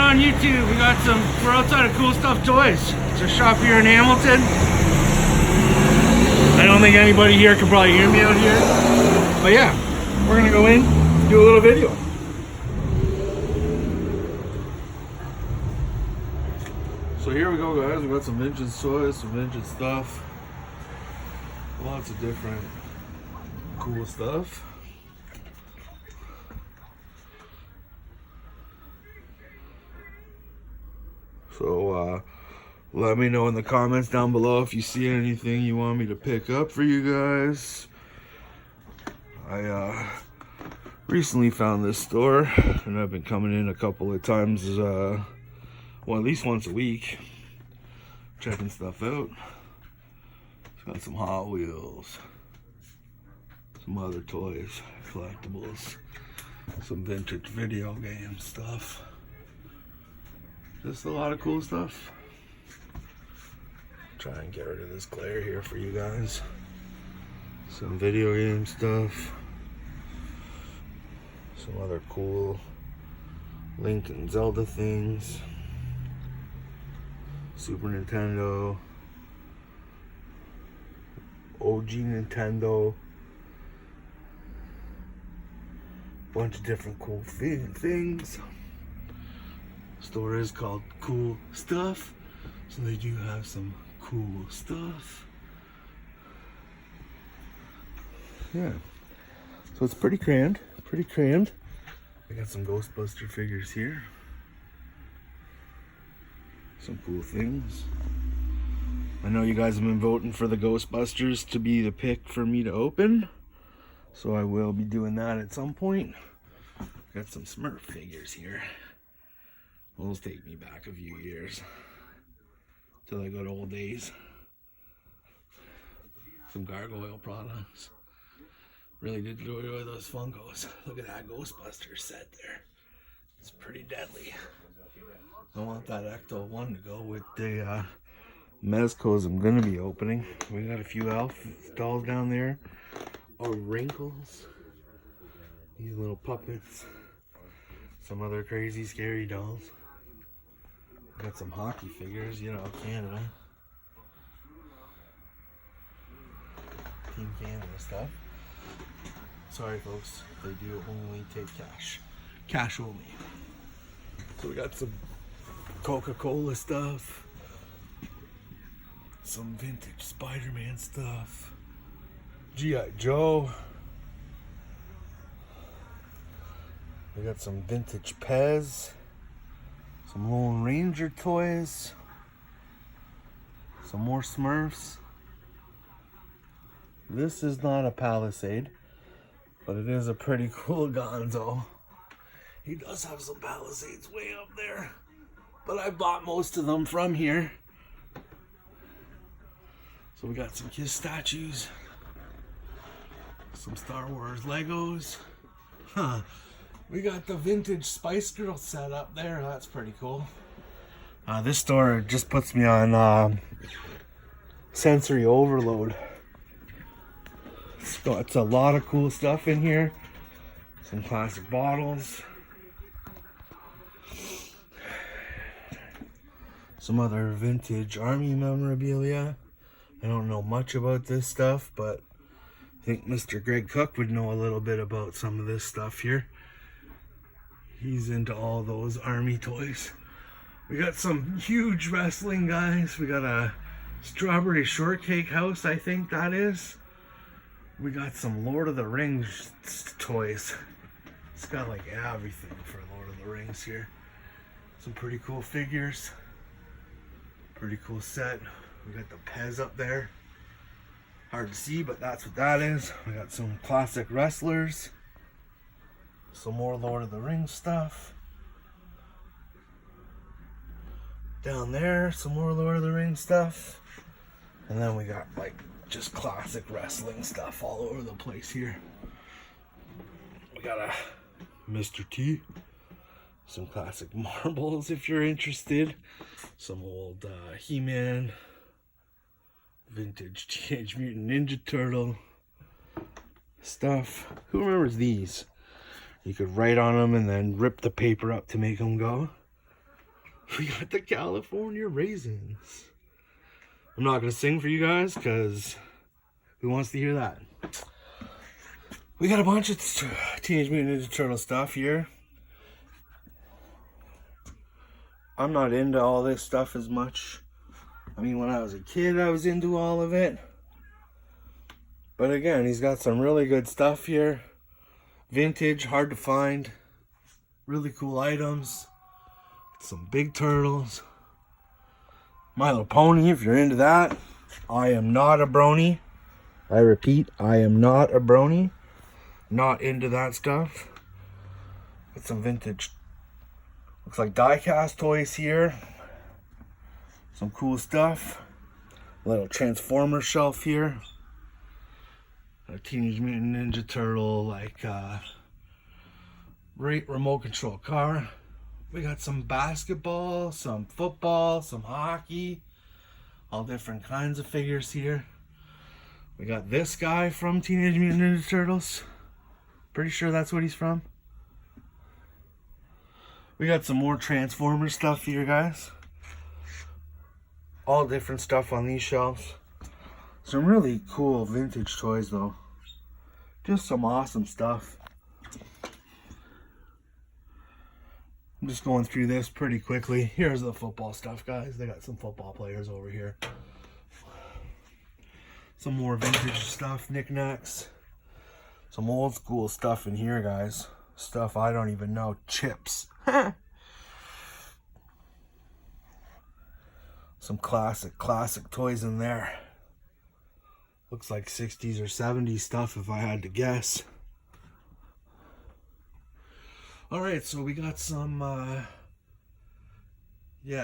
on YouTube. We're outside of Kool Stuff Toys. It's a shop here in Hamilton. I don't think anybody here can probably hear me out here. But yeah, we're gonna go in, do a little video. So here we go, guys. We got some vintage toys, some vintage stuff. Lots of different cool stuff. So let me know in the comments down below if you see anything you want me to pick up for you guys. I recently found this store and I've been coming in a couple of times, well, at least once a week, checking stuff out. It's got some Hot Wheels, some other toys, collectibles, some vintage video game stuff. Just a lot of cool stuff. Try and get rid of this glare here for you guys. Some video game stuff. Some other cool Link and Zelda things. Super Nintendo. OG Nintendo. Bunch of different cool things. Store is called Kool Stuff, so they do have some cool stuff. Yeah, so it's pretty crammed, I got some Ghostbuster figures here, some cool things. I know you guys have been voting for the Ghostbusters to be the pick for me to open, so I will be doing that at some point. Got some Smurf figures here. Those take me back a few years to the good old days. Some gargoyle products. Really did enjoy those Funkos. Look at that Ghostbusters set there. It's pretty deadly. I want that Ecto 1 to go with the Mezcos I'm going to be opening. We got a few Elf dolls down there. Oh, Wrinkles. These little puppets. Some other crazy scary dolls. Got some hockey figures, you know, Canada. Team Canada stuff. Sorry folks, they do only take cash. Cash only. So we got some Coca-Cola stuff. Some vintage Spider-Man stuff. G.I. Joe. We got some vintage Pez. Some Lone Ranger toys. Some more Smurfs. This is not a Palisade, but it is a pretty cool Gonzo. He does have some Palisades way up there, but I bought most of them from here. So we got some Kiss statues. Some Star Wars Legos. Huh. We got the vintage Spice Girl set up there. That's pretty cool. This store just puts me on sensory overload. It's a lot of cool stuff in here. Some classic bottles. Some other vintage army memorabilia. I don't know much about this stuff, but I think Mr. Greg Cook would know a little bit about some of this stuff here. He's into all those army toys. We got some huge wrestling guys. We got a strawberry shortcake house, I think that is. We got some Lord of the Rings toys. It's got like everything for Lord of the Rings here. Some pretty cool figures. Pretty cool set. We got the Pez up there. Hard to see, but that's what that is. We got some classic wrestlers. Some more Lord of the Rings stuff. Down there, some more Lord of the Rings stuff. And then we got like just classic wrestling stuff all over the place here. We got a Mr. T. Some classic marbles if you're interested. Some old He-Man. Vintage Teenage Mutant Ninja Turtle stuff. Who remembers these? You could write on them and then rip the paper up to make them go. We got the California raisins. I'm not going to sing for you guys because who wants to hear that? We got a bunch of Teenage Mutant Ninja Turtle stuff here. I'm not into all this stuff as much. I mean, when I was a kid, I was into all of it. But again, he's got some really good stuff here. Vintage, hard to find. Really cool items. Some big turtles. My Little Pony, if you're into that. I am not a brony. I repeat, I am not a brony. Not into that stuff. Got some vintage, looks like die-cast toys here. Some cool stuff. A little Transformer shelf here. A Teenage Mutant Ninja Turtle, like, great remote control car. We got some basketball, some football, some hockey. All different kinds of figures here. We got this guy from Teenage Mutant Ninja Turtles. Pretty sure that's what he's from. We got some more Transformer stuff here, guys. All different stuff on these shelves. Some really cool vintage toys, though. Just some awesome stuff. I'm just going through this pretty quickly. Here's the football stuff, guys. They got some football players over here. Some more vintage stuff, knickknacks. Some old school stuff in here, guys. Stuff I don't even know. Chips. Some classic toys in there. Looks like 60s or 70s stuff if I had to guess. Alright, so we got some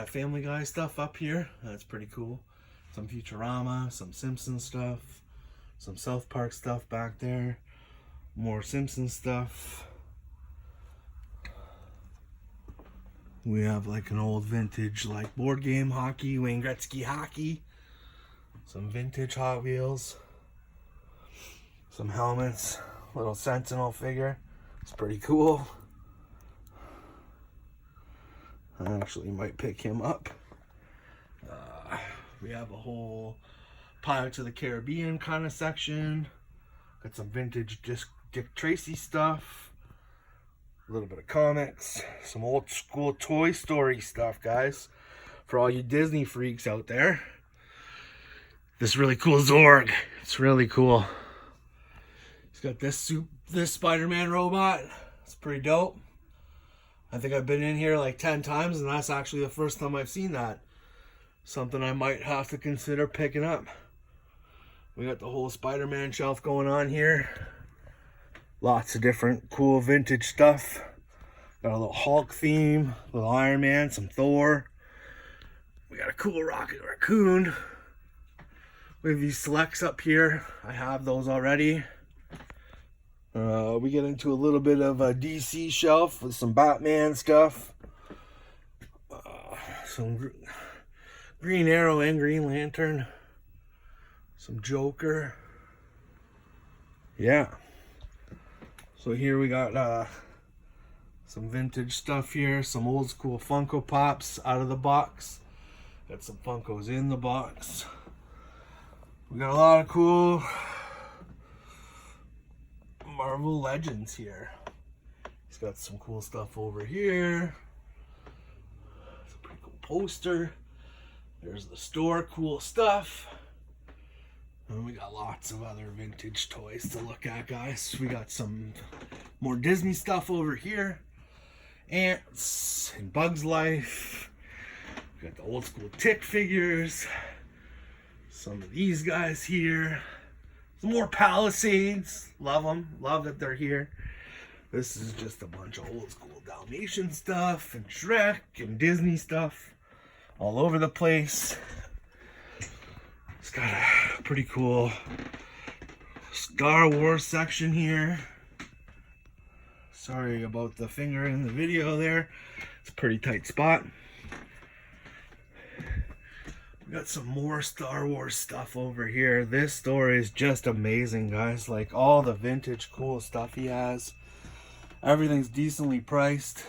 Family Guy stuff up here. That's pretty cool. Some Futurama, some Simpsons stuff, some South Park stuff back there. More Simpsons stuff. We have like an old vintage like board game hockey, Wayne Gretzky hockey. Some vintage Hot Wheels. Some helmets. Little Sentinel figure. It's pretty cool. I actually might pick him up. We have a whole Pirates of the Caribbean kind of section. Got some vintage Dick Tracy stuff. A little bit of comics. Some old school Toy Story stuff, guys. For all you Disney freaks out there. This really cool Zorg. It's really cool. He's got this Spider-Man robot. It's pretty dope. I think I've been in here like 10 times, and that's actually the first time I've seen that. Something I might have to consider picking up. We got the whole Spider-Man shelf going on here. Lots of different cool vintage stuff. Got a little Hulk theme, a little Iron Man, some Thor. We got a cool Rocket Raccoon. We have these selects up here. I have those already. We get into a little bit of a DC shelf with some Batman stuff. Some Green Arrow and Green Lantern. Some Joker. Yeah. So here we got some vintage stuff here. Some old school Funko Pops out of the box. Got some Funkos in the box. We got a lot of cool Marvel Legends here. He's got some cool stuff over here. It's a pretty cool poster. There's the store, cool stuff. And we got lots of other vintage toys to look at, guys. We got some more Disney stuff over here. Ants and Bugs Life. We got the old school Tick figures. Some of these guys here. Some more Palisades. Love them. Love that they're here. This is just a bunch of old school Dalmatian stuff and Shrek and Disney stuff all over the place. It's got a pretty cool Star Wars section here. Sorry about the finger in the video there. It's a pretty tight spot. We got some more Star Wars stuff over here. This store is just amazing, guys. Like all the vintage cool stuff he has. Everything's decently priced.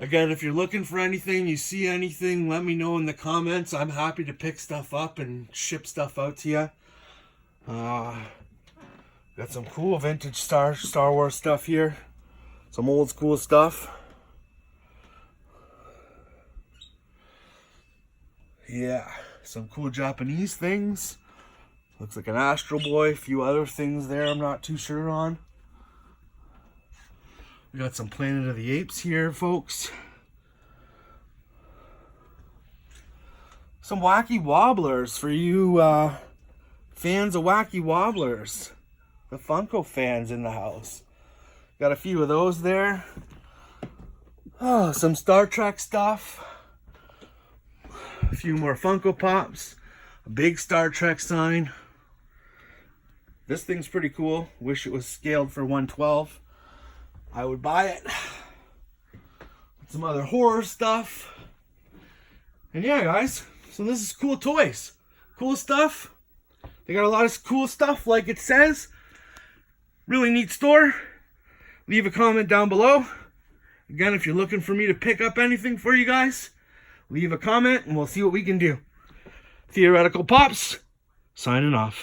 Again, if you're looking for anything, you see anything, let me know in the comments. I'm happy to pick stuff up and ship stuff out to you. Got some cool vintage Star Wars stuff here. Some old school stuff. Yeah, some cool Japanese things. Looks like an Astro Boy, a few other things there I'm not too sure on. We got some Planet of the Apes here, folks. Some Wacky Wobblers for you fans of Wacky Wobblers. The Funko fans in the house. Got a few of those there. Oh, some Star Trek stuff. A few more Funko Pops. A big Star Trek sign. This thing's pretty cool. Wish it was scaled for 1/12. I would buy it. Some other horror stuff. And yeah, guys. So this is Kool Toys. Cool stuff. They got a lot of cool stuff like it says. Really neat store. Leave a comment down below. Again, if you're looking for me to pick up anything for you guys, leave a comment and we'll see what we can do. Theoretical Pops, signing off.